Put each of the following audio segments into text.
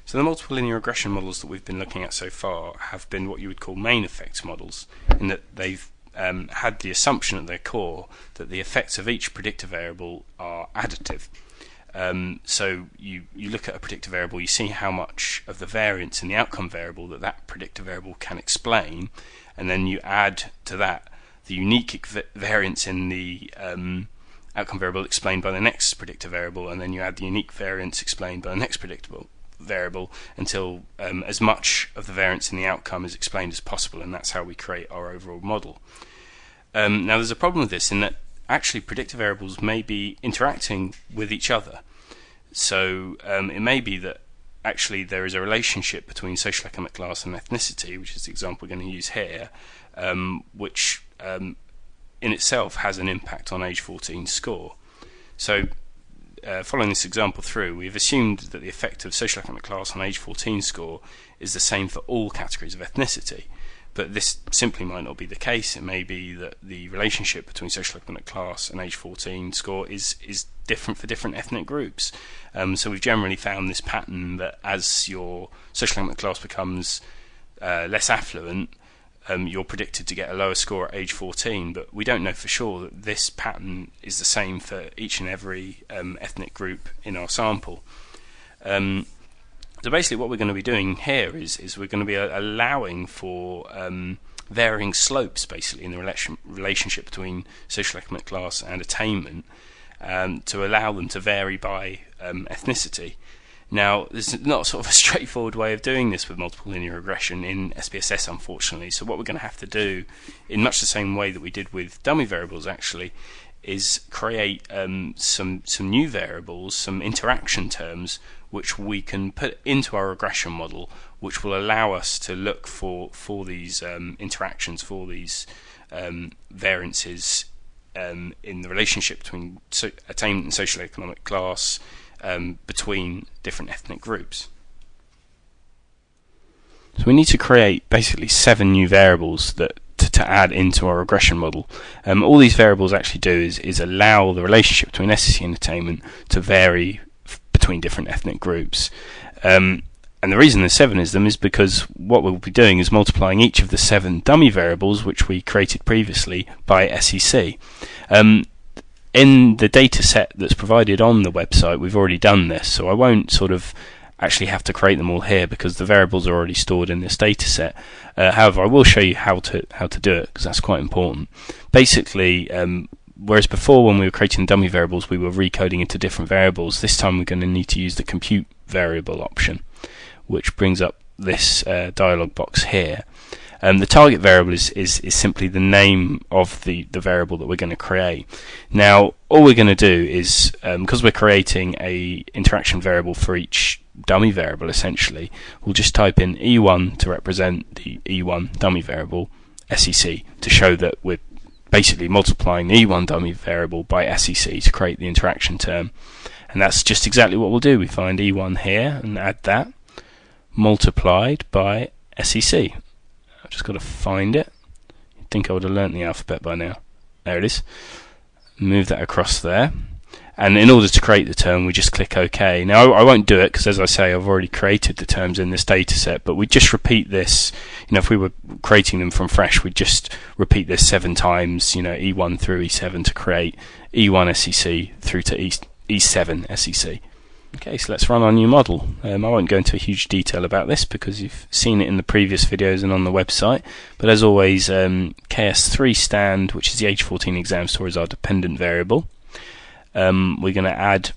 So the multiple linear regression models that we've been looking at so far have been what you would call main effects models, in that they've had the assumption at their core that the effects of each predictor variable are additive. So you look at a predictor variable, you see how much of the variance in the outcome variable that predictor variable can explain, and then you add to that the unique variance in the outcome variable explained by the next predictor variable, and then you add the unique variance explained by the next predictable variable until as much of the variance in the outcome is explained as possible, and that's how we create our overall model. Now there's a problem with this in that actually predictor variables may be interacting with each other. So it may be that actually there is a relationship between social economic class and ethnicity, which is the example we're going to use here, which in itself has an impact on age 14 score. So following this example through, we've assumed that the effect of social economic class on age 14 score is the same for all categories of ethnicity. But this simply might not be the case. It may be that the relationship between social economic class and age 14 score is different for different ethnic groups. So we've generally found this pattern that as your social economic class becomes less affluent, you're predicted to get a lower score at age 14, but we don't know for sure that this pattern is the same for each and every ethnic group in our sample. So basically what we're going to be doing here is we're going to be allowing for varying slopes basically in the relationship between social economic class and attainment, to allow them to vary by ethnicity. Now, there's not sort of a straightforward way of doing this with multiple linear regression in SPSS, unfortunately. So what we're going to have to do, in much the same way that we did with dummy variables actually, is create some new variables, some interaction terms, which we can put into our regression model, which will allow us to look for these interactions, for these variances in the relationship between attainment and social economic class, between different ethnic groups. So we need to create basically 7 new variables that to add into our regression model. All these variables actually do is allow the relationship between SEC and attainment to vary between different ethnic groups. And the reason there's 7 of them is because what we'll be doing is multiplying each of the 7 dummy variables which we created previously by SEC. In the data set that's provided on the website, we've already done this, so I won't sort of actually have to create them all here because the variables are already stored in this data set. However, I will show you how to do it because that's quite important. Basically, whereas before when we were creating dummy variables we were recoding into different variables, this time we're going to need to use the compute variable option, which brings up this dialog box here. The target variable is simply the name of the variable that we're going to create. Now, all we're going to do is, because we're creating a interaction variable for each dummy variable, essentially, we'll just type in E1 to represent the E1 dummy variable, SEC, to show that we're basically multiplying the E1 dummy variable by SEC to create the interaction term. And that's just exactly what we'll do. We find E1 here and add that, multiplied by SEC. I've just got to find it. You'd think I would have learnt the alphabet by now. There it is. Move that across there. And in order to create the term, we just click OK. Now, I won't do it because, as I say, I've already created the terms in this data set, but we just repeat this. If we were creating them from fresh, we'd just repeat this 7 times, E1 through E7 to create E1 SEC through to E7 SEC. Okay, so let's run our new model. I won't go into a huge detail about this because you've seen it in the previous videos and on the website, but as always, KS3 stand, which is the age 14 exam score, is our dependent variable. We're going to add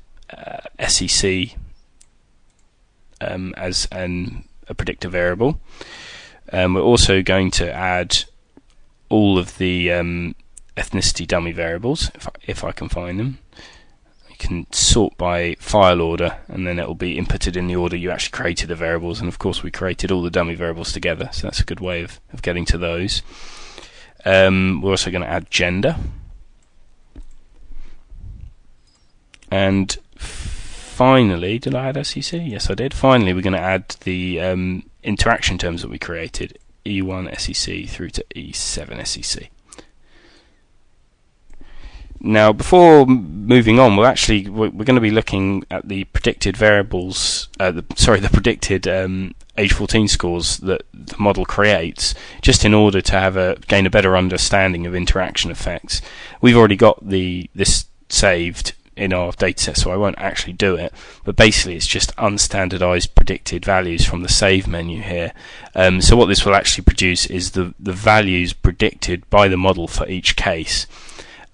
SEC as a predictor variable. We're also going to add all of the ethnicity dummy variables, if I can find them. Can sort by file order, and then it will be inputted in the order you actually created the variables, and of course we created all the dummy variables together, so that's a good way of getting to those. We're also going to add gender, and finally, did I add SEC? Yes, I did. Finally, we're going to add the interaction terms that we created, E1 SEC through to E7 SEC. Now, before moving on, we're going to be looking at the predicted variables, the predicted age 14 scores that the model creates, just in order to gain a better understanding of interaction effects. We've already got this saved in our dataset, so I won't actually do it, but basically it's just unstandardized predicted values from the save menu here. So what this will actually produce is the values predicted by the model for each case.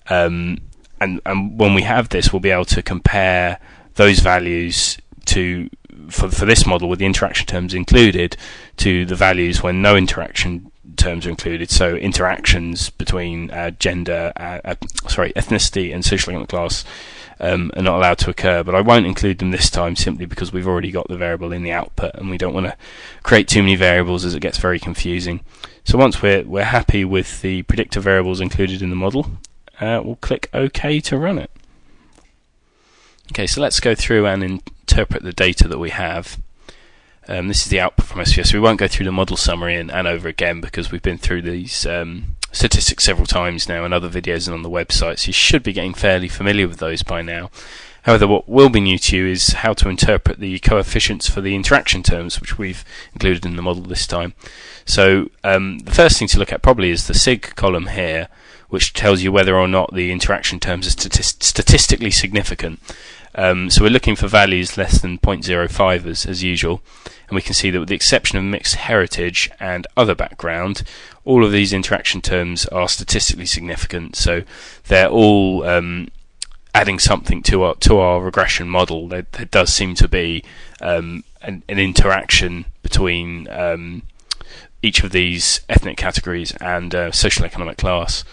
And when we have this, we'll be able to compare those values for this model with the interaction terms included to the values when no interaction terms are included. So interactions between ethnicity and social economic class are not allowed to occur, but I won't include them this time simply because we've already got the variable in the output and we don't want to create too many variables as it gets very confusing. So once we're happy with the predictor variables included in the model, we'll click OK to run it. Okay, so let's go through and interpret the data that we have. This is the output from SPSS. We won't go through the model summary and over again because we've been through these statistics several times now in other videos and on the website, so you should be getting fairly familiar with those by now. However, what will be new to you is how to interpret the coefficients for the interaction terms, which we've included in the model this time. So the first thing to look at probably is the SIG column here, which tells you whether or not the interaction terms are statistically significant. So we're looking for values less than 0.05 as usual, and we can see that with the exception of mixed heritage and other background, all of these interaction terms are statistically significant. So they're all adding something to our regression model. There does seem to be an interaction between each of these ethnic categories and social economic class.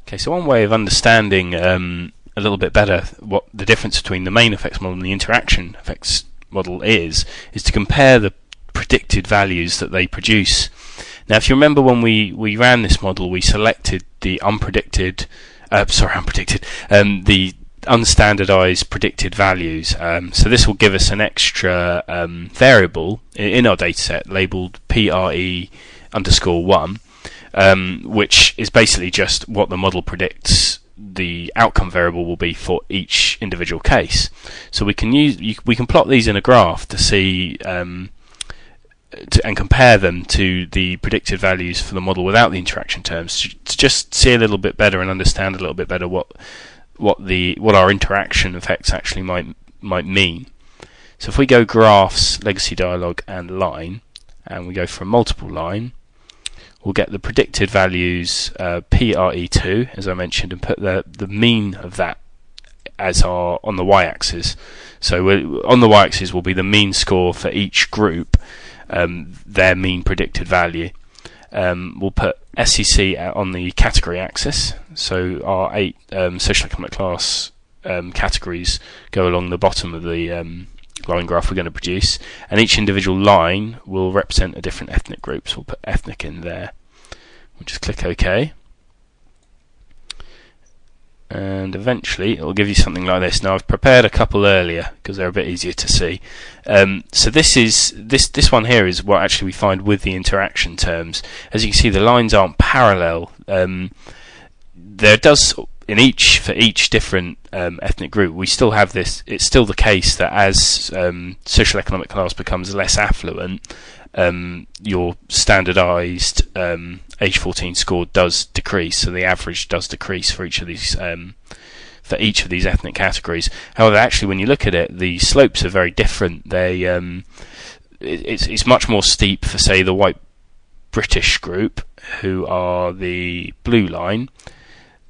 Okay, so one way of understanding a little bit better what the difference between the main effects model and the interaction effects model is to compare the predicted values that they produce. Now, if you remember when we ran this model, we selected the the unstandardized predicted values. So this will give us an extra variable in our dataset labeled PRE_1, which is basically just what the model predicts the outcome variable will be for each individual case. So we can plot these in a graph to see and compare them to the predicted values for the model without the interaction terms, to just see a little bit better and understand a little bit better what our interaction effects actually might mean. So if we go graphs, legacy dialog, and line, and we go for a multiple line, we'll get the predicted values PRE2, as I mentioned, and put the mean of that as on the y-axis. So on the y-axis will be the mean score for each group, their mean predicted value. We'll put SEC on the category axis, so our 8 social economic class categories go along the bottom of the line graph we're going to produce, and each individual line will represent a different ethnic group, so we'll put ethnic in there. We'll just click OK, and eventually it will give you something like this. Now, I've prepared a couple earlier because they're a bit easier to see. So this one here is what actually we find with the interaction terms. As you can see, the lines aren't parallel. There does for each different ethnic group, we still have this. It's still the case that as social economic class becomes less affluent, your standardized age 14 score does decrease, so the average does decrease for each of these ethnic categories. However, actually, when you look at it, the slopes are very different. It's much more steep for, say, the white British group, who are the blue line,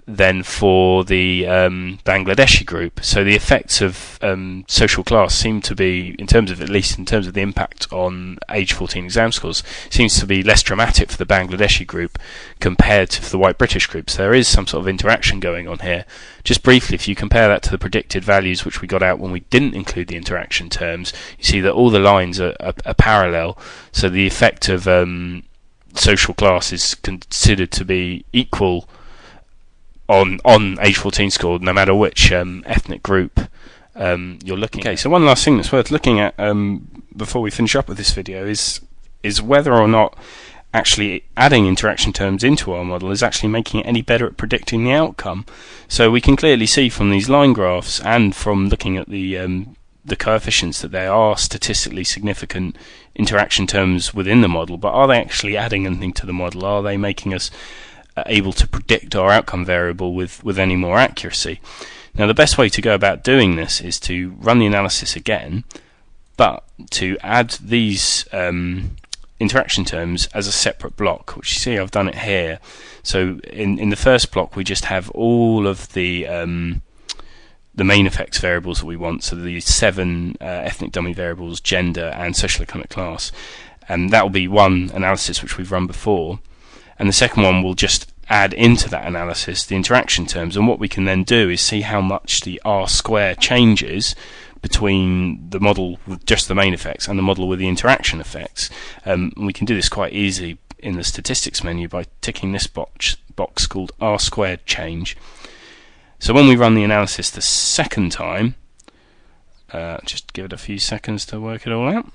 than for the Bangladeshi group. So the effects of social class seem to be, at least in terms of the impact on age 14 exam scores, seems to be less dramatic for the Bangladeshi group compared to the white British group. So there is some sort of interaction going on here. Just briefly, if you compare that to the predicted values which we got out when we didn't include the interaction terms, you see that all the lines are parallel. So the effect of social class is considered to be equal on age 14 score, no matter which ethnic group you're looking at. Okay, so one last thing that's worth looking at before we finish up with this video is whether or not actually adding interaction terms into our model is actually making it any better at predicting the outcome. So we can clearly see from these line graphs and from looking at the coefficients that there are statistically significant interaction terms within the model, but are they actually adding anything to the model? Are they making us able to predict our outcome variable with any more accuracy? Now, the best way to go about doing this is to run the analysis again, but to add these interaction terms as a separate block, which you see I've done it here. So in the first block we just have all of the main effects variables that we want, so the 7 ethnic dummy variables, gender and social economic class, and that will be one analysis which we've run before, and the second one will just add into that analysis the interaction terms. And what we can then do is see how much the R-square changes between the model with just the main effects and the model with the interaction effects. We can do this quite easily in the statistics menu by ticking this box called R-squared change. So when we run the analysis the second time, just give it a few seconds to work it all out,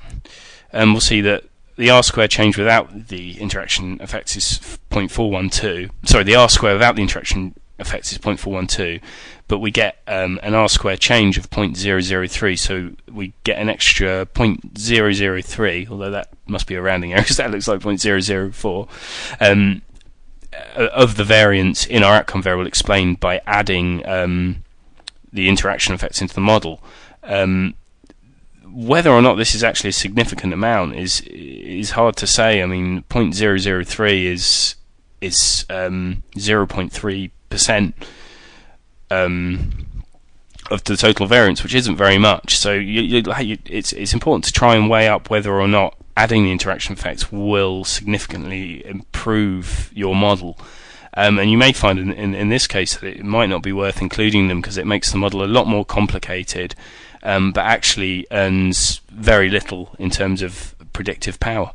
and we'll see that the R-square change without the interaction effects is 0.412. Sorry, the R-square without the interaction effects is 0.412, but we get an R-square change of 0.003, so we get an extra 0.003, although that must be a rounding error because that looks like 0.004, of the variance in our outcome variable explained by adding the interaction effects into the model. Whether or not this is actually a significant amount is hard to say. I mean, 0.003 is 0.3% of the total variance, which isn't very much. So it's important to try and weigh up whether or not adding the interaction effects will significantly improve your model. And you may find in this case that it might not be worth including them because it makes the model a lot more complicated, but actually earns very little in terms of predictive power.